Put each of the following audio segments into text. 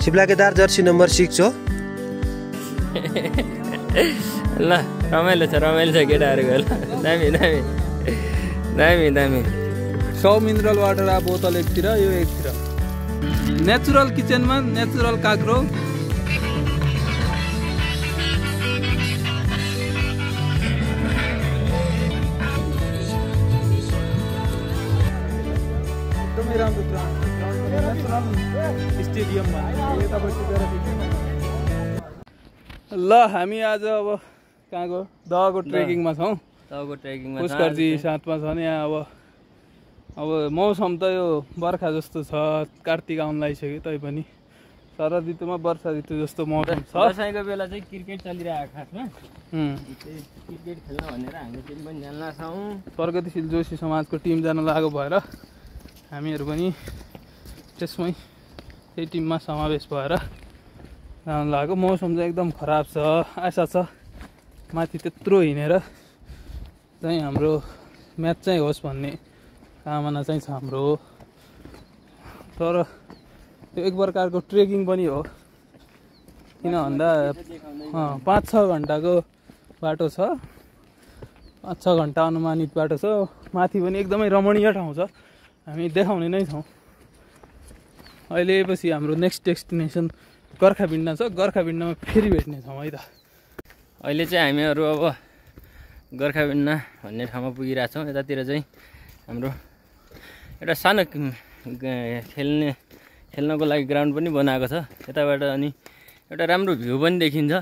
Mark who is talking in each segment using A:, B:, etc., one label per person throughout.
A: शिप्ला Kedar Jersey number 6 हो।
B: ल रमाइलो छ केटाहरूको ल। दामी दामी दामी दामी।
C: 100 मिनरल वाटर आ बोतल एकतिर, यो एकतिर। नेचुरल किचनमा नेचुरल काग्रो। एकदमै राम्रो स्टेडियम ल हामी आज अब कहाँको दहको ट्रेकिङमा छौँ।
B: दहको ट्रेकिङमा
C: पुष्करजी साथमा छ नि। यहाँ अब मौसम त यो बर्खा जस्तो छ, कार्तिक आउन लागिसक्यो तैपनि शरद ऋतुमा वर्षा ऋतु जस्तो मौसम छ।
B: दसैँको बेला चाहिँ क्रिकेट चलिरहेको खासमा क्रिकेट खेल्न भनेर हामी टिम पनि जान लाग्छौँ।
C: प्रगतिशील जोशी समाजको टिम जान लागेको भएर हामीहरू पनि त्यसमै त्यही टिममा समावेश भएर जान लागेको। मौसम चाहिँ एकदम खराब छ। आशा छ माथि त्यत्रो हिँडेर चाहिँ हाम्रो म्याच चाहिँ होस् भन्ने कामना चाहिँ छ हाम्रो। तर यो एक प्रकारको ट्रेकिङ पनि हो, किन भन्दा 5-6 घन्टाको बाटो छ। 5-6 घन्टा अनुमानित बाटो छ। माथि पनि एकदमै रमणीय ठाउँ छ, हामी देखाउने नै छौँ। अहिले पछि हाम्रो नेक्स्ट डेस्टिनेसन गोर्खाबिन्ड छ। गोर्खाबिन्डमा फेरि भेट्ने छौँ है त।
B: अहिले चाहिँ हामीहरू अब गोर्खाबिन्ड भन्ने ठाउँमा पुगिरहेछौँ। यतातिर चाहिँ हाम्रो एउटा सानो खेल्नको लागि ग्राउन्ड पनि बनाएको छ यताबाट। अनि एउटा राम्रो भ्यू पनि देखिन्छ।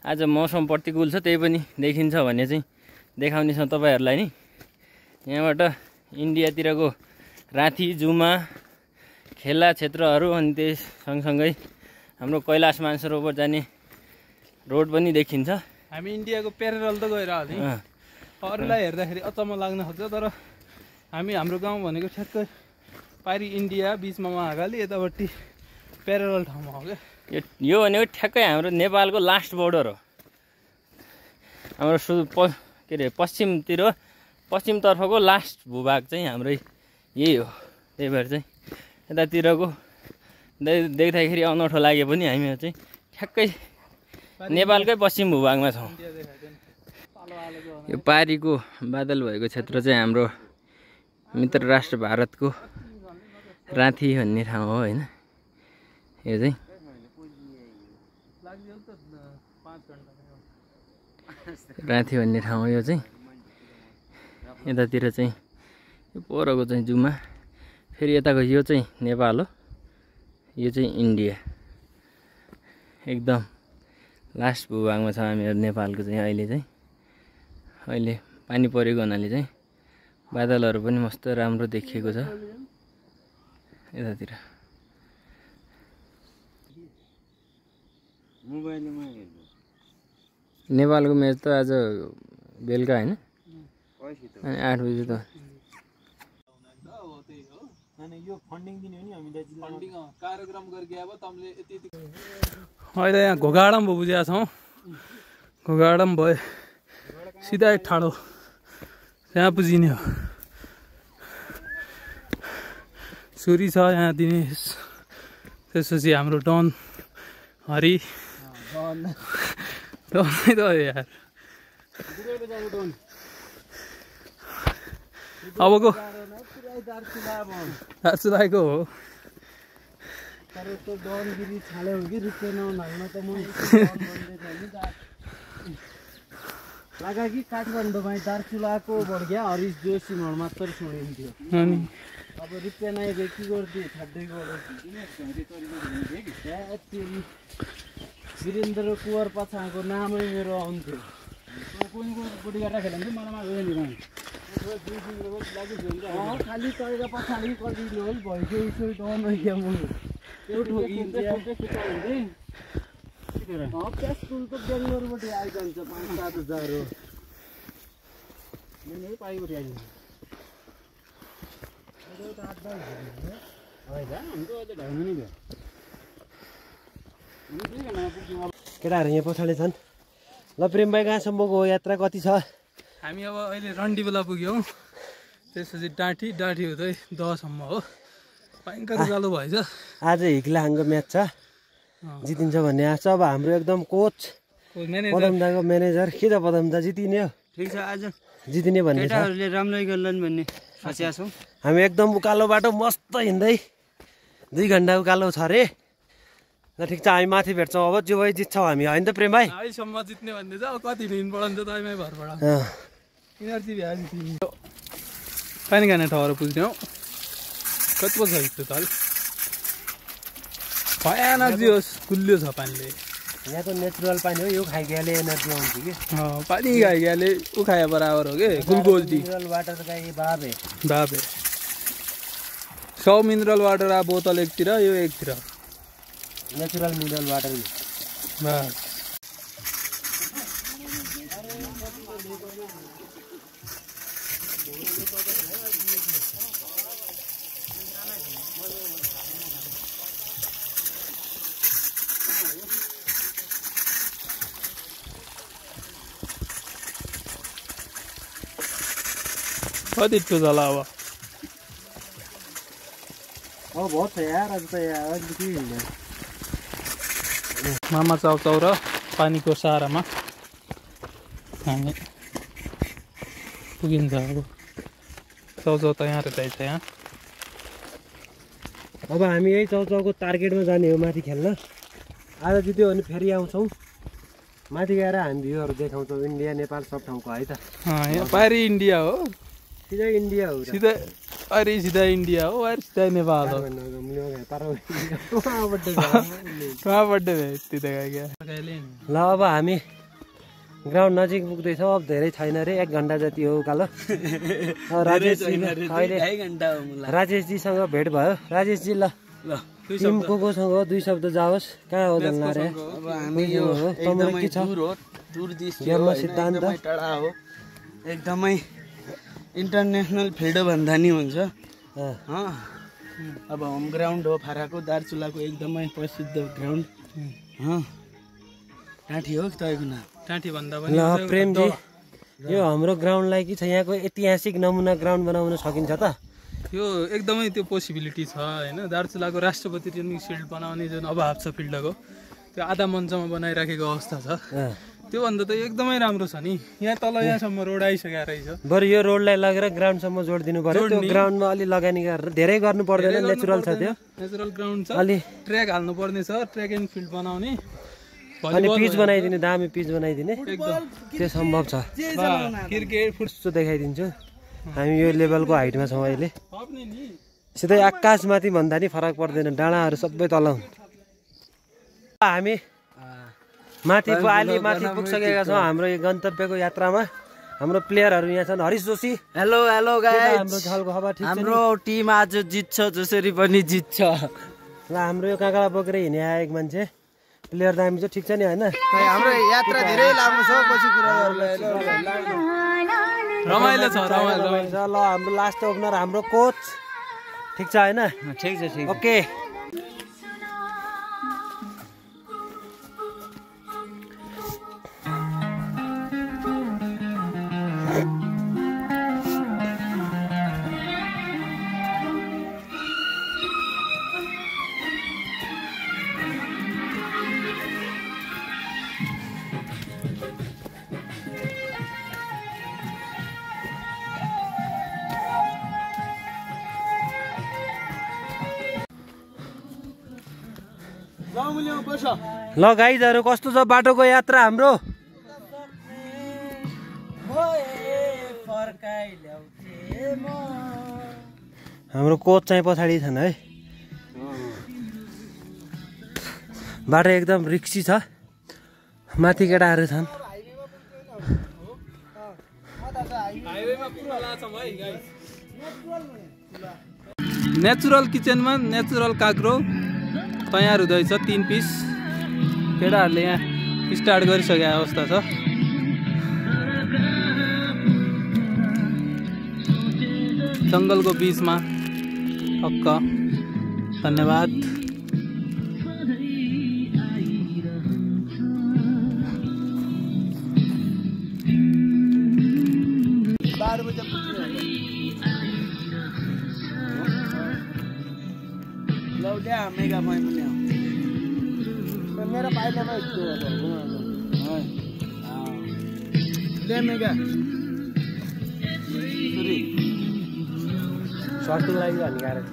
B: आज मौसम प्रतिकूल छ, त्यही पनि देखिन्छ भन्ने चाहिँ देखाउने छौँ तपाईँहरूलाई नि। यहाँबाट इन्डियातिरको राथी, जुमा, खेला क्षेत्रहरू अनि त्यस सँगसँगै हाम्रो कैलाश मानसरोवर जाने रोड पनि देखिन्छ।
C: हामी इन्डियाको प्यारेलल त गइरहेको थियौँ। अरूलाई हेर्दाखेरि अचम्म लाग्न खोज्छ, तर हाम्रो गाउँ भनेको ठ्याक्कै पारी इन्डिया, बिचमा महाकाली, यतापट्टि प्यारेलल ठाउँमा हो क्या।
B: यो भनेको ठ्याक्कै हाम्रो नेपालको लास्ट बोर्डर हो। हाम्रो के अरे पश्चिमतर्फको लास्ट भूभाग चाहिँ हाम्रै यही हो। त्यही भएर चाहिँ यतातिरको देख्दाखेरि अनौठो लागे पनि हामीहरू चाहिँ ठ्याक्कै नेपालकै पश्चिम भूभागमा छौँ। यो पारीको बादल भएको क्षेत्र चाहिँ हाम्रो मित्र राष्ट्र भारतको राथी भन्ने ठाउँ हो होइन। यो चाहिँ राथी भन्ने ठाउँ हो। यो चाहिँ यतातिर चाहिँ यो परको चाहिँ जुमा, फेरि यताको यो चाहिँ नेपाल हो, यो चाहिँ इन्डिया। एकदम लास्ट भूभागमा छ हामीहरू नेपालको चाहिँ। अहिले पानी परेको हुनाले चाहिँ बादलहरू पनि मस्त राम्रो देखिएको छ यतातिर। नेपालको म्याच त आज बेलुका होइन, अनि 8 बजी त।
C: अहिले यहाँ घोगाडम भयो बुझेका छौँ। घोगाडम भयो सिधा ठाडो त्यहाँ पुजिने हो। सुरी छ यहाँ दिनेश, त्यसपछि हाम्रो डन हरि डनै त यार अबको दार्चुलाको हो।
A: लगा कि काठमाडौँमा दार्चुलाको बढ्या हरिश जोशी मात्र सुनिन्थ्यो। अब रुपियाँ नै के गरिदियो छाड्दै वीरेन्द्र कुवर पछाको नामै मेरो आउँथ्यो। खालि तैर पछाडि कति भइसक्यो उसो डन स्कुल त बेङ्गलोरबाट आइजान्छ 5-7 हजार हो। पाइबाट आइन्छ केटाहरू यहाँ पछाडि छन्। ल प्रेम भाइ कहाँसम्मको यात्रा कति छ?
C: हामी अब अहिले रन्डीबेला पुग्यौँ, त्यसपछि डाँठी हुँदै 10 सम्म हो। भयङ्कर उकालो भएछ।
A: आज हिक्लाहाङको म्याच छ, जितिन्छ भन्ने आश छ। अब हाम्रो एकदम कोच पदम दाको म्यानेजर के त पदम दा जितिने हो,
D: ठिक छ। आज
A: जितिने भन्ने छ,
D: केटाहरूले राम्रै गर्लान् भन्ने आशा छौँ।
A: हामी एकदम उकालो बाटो मस्त हिँड्दै 2 घन्टा उकालो छ रे। ल ठिक छ, हामी माथि भेट्छौँ अब। जो भाइ जित्छौँ हामी, होइन त प्रेम भाइ?
C: अहिलेसम्म जित्ने भन्ने छ, अब कति हिँड्नु पढाउँछ तपाईँमै भर पढाउँछ। इनर्जी भ्याज पानी खाने ठाउँहरू पुग्ने हो। कति पो छ त्यो त भयानक जी होस्, गुलियो छ पानीले।
A: यहाँ त नेचुरल पानी हो, यो खाइगयाले एनर्जी आउँछ कि।
C: पानी खाइगयाले उखाए बराबर हो कि ग्लुकोज डी।
A: मिनरल वाटर खाइ बाबे
C: बाबे 100 मिनरल वाटर आ बोतल एकतिर, यो एकतिर
A: नेचुरल मिनरल वाटर।
C: बस कति टो जाला अब?
A: बहुत छ यार, आज त यार के हिँड्ने।
C: मामा चाउचाउ र पानीको सहारामा हामी पुगिन्छ। अब चाउचाउ त यहाँ रहेछ यहाँ।
A: अब हामी यही चौचौको टार्गेटमा जाने हो माथि खेल्न। आज जित्यो भने फेरि आउँछौँ माथि गएर हामी भ्यूहरू देखाउँछौँ। इन्डिया नेपाल सब ठाउँको है त।
C: यहाँ पारी इन्डिया हो,
A: सिधै इन्डिया हो,
C: सिधै पारी सिधा इन्डिया हो, पारी सिधा नेपाल हो। कहाँ बर्थडे भयो यति देखायो क्या।
A: ल अब हामी ग्राउन्ड नजिक पुग्दैछौँ। अब धेरै छैन रे, 1 घन्टा जति हो उकालो। राजेशजीसँग भेट भयो। राजेशजी ल टिम कोसँग 2 शब्द जाओस्। कहाँ हो झल्ला रे? तपाईँलाई के छ? सिद्धान्त
D: एकदमै इन्टरनेसनल फिल्ड भन्दा नि हुन्छ। अब होम ग्राउन्ड हो फाराको, दार्चुलाको एकदमै प्रसिद्ध ग्राउन्ड। टाँठी हो कि तपाईँको नाम?
C: टाँठी भन्दा पनि।
A: ल प्रेमजी, यो हाम्रो ग्राउन्डलाई कि छ यहाँको ऐतिहासिक नमुना ग्राउन्ड बनाउन सकिन्छ त?
C: यो एकदमै त्यो पोसिबिलिटी छ होइन। दार्चुलाको राष्ट्रपति ट्रेनिङ फिल्ड बनाउने जुन अभाव छ फिल्डको, त्यो आधा मञ्चमा बनाइराखेको अवस्था छ। त्योभन्दा त एकदमै राम्रो छ नि। यहाँ तल यहाँसम्म रोड आइसकेको रहेछ।
A: बरु यो रोडलाई लगेर ग्राउन्डसम्म जोडिदिनु पर्यो। त्यो ग्राउन्डमा अलि लगानी गरेर धेरै गर्नु पर्दैन, नेचुरल छ त्यो।
C: नेचुरल ग्राउन्ड छ,
A: अलि
C: ट्र्याक हाल्नु पर्ने छ, ट्र्याक एन्ड फिल्ड बनाउने,
A: अनि पिच बनाइदिने, दामी पिच बनाइदिने, त्यो सम्भव छ।
C: क्रिकेट
A: फुटसो देखाइदिन्छु। हामी यो लेभलको हाइटमा छौँ अहिले। सिधै आकाशमाथि भन्दा नि फरक पर्दैन, डाँडाहरू सबै तल हुन्छ। हामी माथि अलि माथि पुगिसकेका छौँ हाम्रो यो गन्तव्यको यात्रामा। हाम्रो प्लेयरहरू यहाँ छन्। Harish Joshi,
D: hello hello guys.
A: हाम्रो झलको खबर ठिक छ?
D: हाम्रो टिम आज जित्छ, जसरी पनि जित्छ।
A: ल हाम्रो यो काँक्रा बोकेर हिँडे आएको मान्छे प्लेयर दामी छ, ठिक छ नि होइन?
D: हाम्रो यात्रा धेरै लामो छ, पछि कुरा
C: रमाइलो छ, रमाइलो
A: छ। ल हाम्रो लास्ट ओपनर हाम्रो कोच, ठिक छ होइन?
D: ठिक छ, ठिक।
A: ओके ल गाइजहरू, कस्तो छ बाटोको यात्रा हाम्रो? हाम्रो कोच चाहिँ पछाडि छन् है। बाटो एकदम रिक्सी छ, माथि केटाहरू छन्।
C: नेचुरल किचनमा नेचुरल काँक्रो तयार हुँदैछ। 3 पिस केटाहरूले यहाँ स्टार्ट गरिसकेको अवस्था छ। जङ्गलको बिचमा हक्क। धन्यवाद।
D: ल्या मेगा फाइन ल्या
A: मेरो पाइलामा
D: ले मेगा सुरी
A: सर्टिङ लागि हानिकारक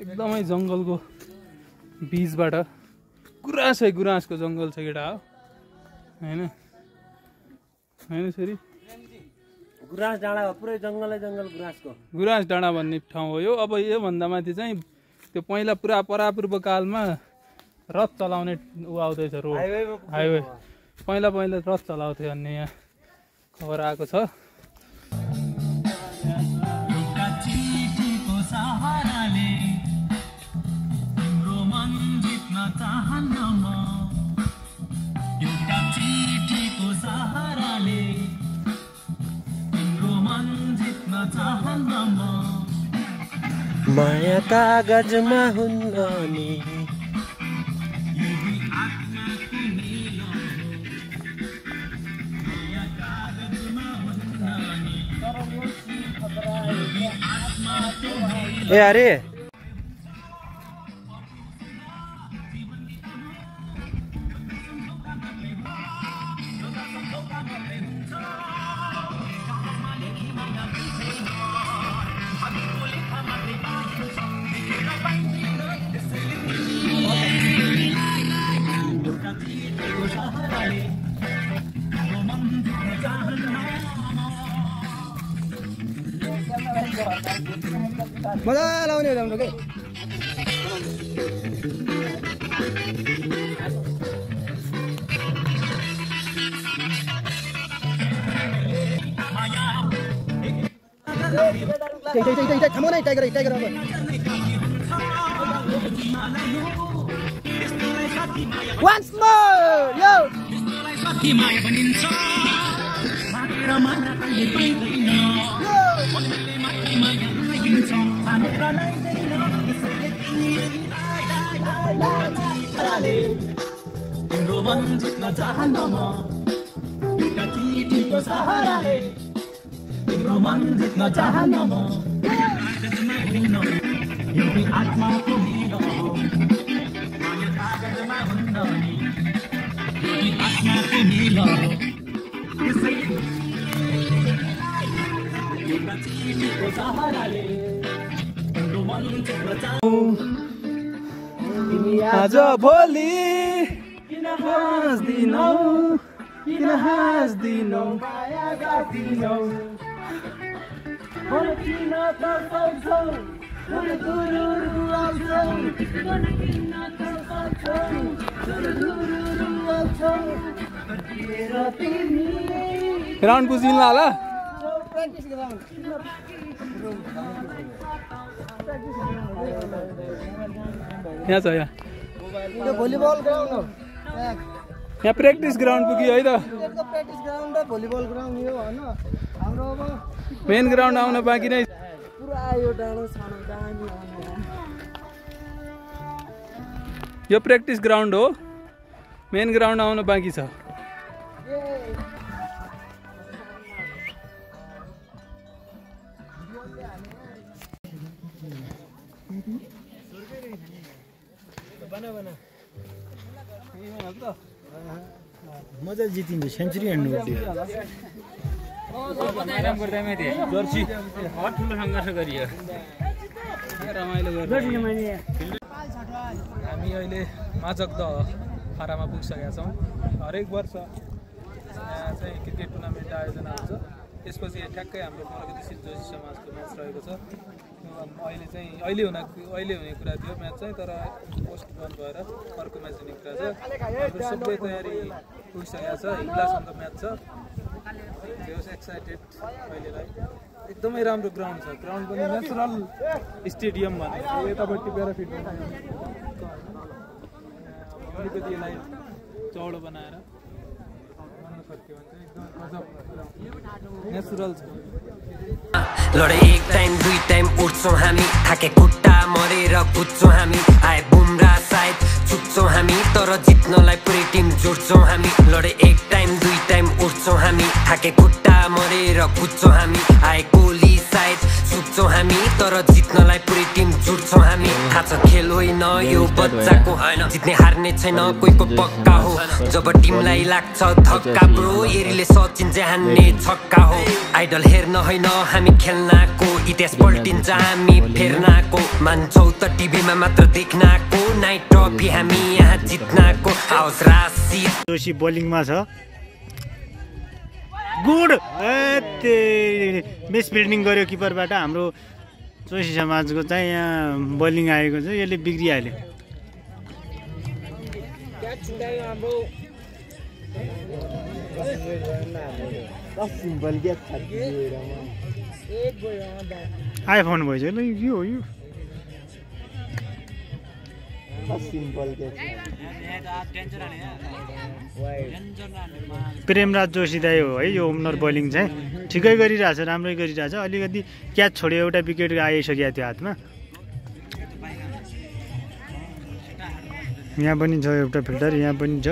C: एकदमै जङ्गलको बीचबाट गुराँसको जङ्गल छ केटा हो हैन हैन छोरी
A: गुराँस डाँडा पुरै जङ्गलै जङ्गल
C: गुराँस डाँडा भन्ने ठाउँ हो यो। अब योभन्दा माथि चाहिँ त्यो पहिला पुरा परापूर्व कालमा रथ चलाउने ऊ आउँदैछ रोड हाइवे पहिला रथ चलाउँथ्यो भन्ने यहाँ खबर आएको छ।
A: माया कागजमा हुन्न नि ए अरे
D: मजा लाउने राम्रो के टाइगर once more yo
C: आज भोलि किन हाँस्दिनौ माया गर्दिनौ किन तर्साउँछौ ग्राउन्ड पुग्दिन होला यहाँ छ यहाँ
D: भलिबल ग्राउन्ड हो
C: यहाँ प्र्याक्टिस ग्राउन्ड पुग्यो है त
D: प्र्याक्टिस ग्राउन्ड र भलिबल ग्राउन्ड यो हैन हाम्रो अब
C: मेन ग्राउन्ड आउन बाँकी नै
D: पुरा यो डाँडो सानो दामी
C: यो प्र्याक्टिस ग्राउन्ड हो मेन ग्राउन्ड आउन बाँकी छ।
D: मजा जितिन्छ सेन्चुरी हान्नु
B: जर्सी ठुलो सङ्घर्ष गरियो
C: रमाइलो हामी अहिले माचकदह फारामा पुगिसकेका छौँ। हरेक वर्ष यहाँ चाहिँ क्रिकेट टुर्नामेन्ट आयोजना हुन्छ। त्यसपछि ठ्याक्कै हाम्रो प्रगतिशील जोशी समाजको म्याच रहेको छ। अहिले हुने कुरा थियो म्याच चाहिँ, तर पोस्टपोन भएर अर्को म्याच हुने कुरा छ। हाम्रो सबै तयारी पुगिसकेको छ। हिङ्लासम्म म्याच छ। एक्साइटेड अहिलेलाई। एकदमै राम्रो ग्राउन्ड छ। ग्राउन्ड पनि नेचुरल स्टेडियम भने यतापट्टि प्याराफिट अलिकति यसलाई चौडो बनाएर भन्नु सक्यो भने चाहिँ एकदम गजब नेचुरल छ।
E: लडे एक टाइम दुई टाइम उठ्छौँ हामी, थाके खुट्टा मरेर कुद्छौँ हामी। आए बुमरा साइड चुक्छौँ हामी तर जित्नलाई पुरै टिम जोड्छौँ हामी लडे एक टाइम दुई टाइम उठ्छौँ हामी थाके खुट्टा मरेर कुद्छौँ हामी आए कोली साइड सुक्छौँ हामी तर जित्नलाई पुरै टिम जुट्छौँ हामी थाहा छ खेल होइन यो बच्चाको जित्ने हार्ने छैन कोहीको पक्का हो जब टिमलाई लाग्छ धक्का ब्रो एरीले सचिन चाहिँ हान्ने छक्का हो आइडल हेर्न होइन हामी खेल्नको इतिहास पल्टिन्छ हामी फेर्नको मान्छौ त टिभीमा मात्र देख्नको नाइट ट्रफी हामी यहाँ जित्नको आओस् राशि
F: जोशी बोलिङमा छ गुड मिस फिल्डिङ गर्यो किपरबाट हाम्रो जोशी समाजको चाहिँ यहाँ बोलिङ आएको छ यसले बिग्रिहाल्यो आइफोन भइसक्यो ल यो हो यो प्रेमराज जोशी दाइ हो है यो ओपनर बोलिङ चाहिँ ठिकै गरिरहेछ राम्रै गरिरहेछ अलिकति क्याच छोड्यो एउटा विकेट आइसक्यो त्यो हातमा यहाँ पनि छ एउटा फिल्डर यहाँ पनि छ